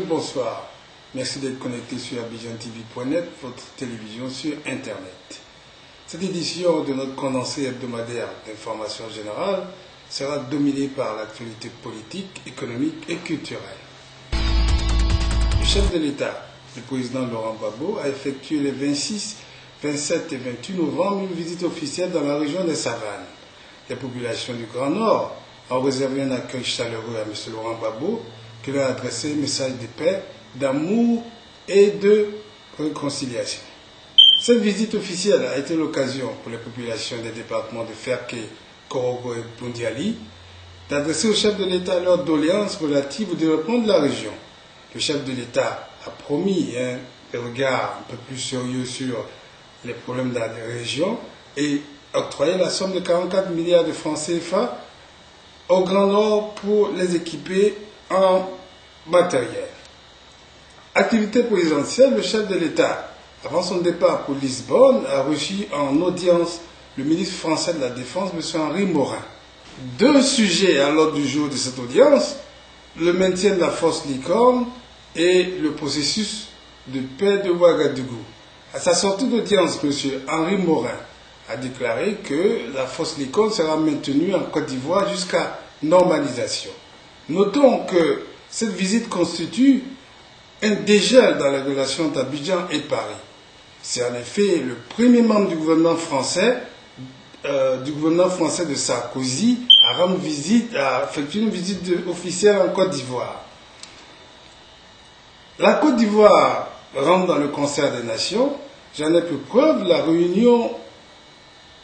bonsoir. Merci d'être connecté sur abidjantv.net, votre télévision sur Internet. Cette édition de notre condensé hebdomadaire d'information générale sera dominée par l'actualité politique, économique et culturelle. Le chef de l'État, le président Laurent Gbagbo, a effectué les 26, 27 et 28 novembre une visite officielle dans la région des Savanes. Les populations du Grand Nord ont réservé un accueil chaleureux à M. Laurent Gbagbo, qui leur a adressé un message de paix, d'amour et de réconciliation. Cette visite officielle a été l'occasion pour les populations des départements de Ferké, Korogo et Bundiali d'adresser au chef de l'État leurs doléances relatives au développement de la région. Le chef de l'État a promis un regard un peu plus sérieux sur les problèmes de la région et octroyé la somme de 44 milliards de francs CFA au Grand Nord pour les équiper en matériel. Activité présidentielle, le chef de l'État, avant son départ pour Lisbonne, a reçu en audience le ministre français de la Défense, M. Henri Morin. Deux sujets à l'ordre du jour de cette audience, le maintien de la force Licorne et le processus de paix de Ouagadougou. À sa sortie d'audience, M. Henri Morin a déclaré que la force Licorne sera maintenue en Côte d'Ivoire jusqu'à normalisation. Notons que cette visite constitue un dégel dans les relations entre Abidjan et Paris. C'est en effet le premier membre du gouvernement français de Sarkozy à effectuer une visite officielle en Côte d'Ivoire. La Côte d'Ivoire rentre dans le concert des nations. J'en ai pour preuve la réunion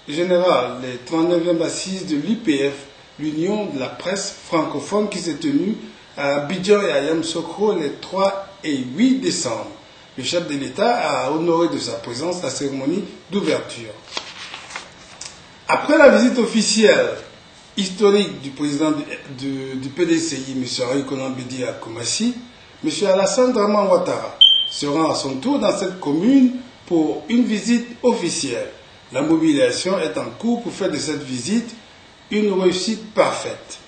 générale des 39e assises de l'UPF, l'Union de la presse francophone, qui s'est tenue à Abidjan et à Yamoussoukro les 3 et 8 décembre. Le chef de l'État a honoré de sa présence la cérémonie d'ouverture. Après la visite officielle historique du président du PDCI, M. Henri Konan Bédié à Koumassi, M. Alassane Draman Ouattara se rend à son tour dans cette commune pour une visite officielle. La mobilisation est en cours pour faire de cette visite une réussite parfaite.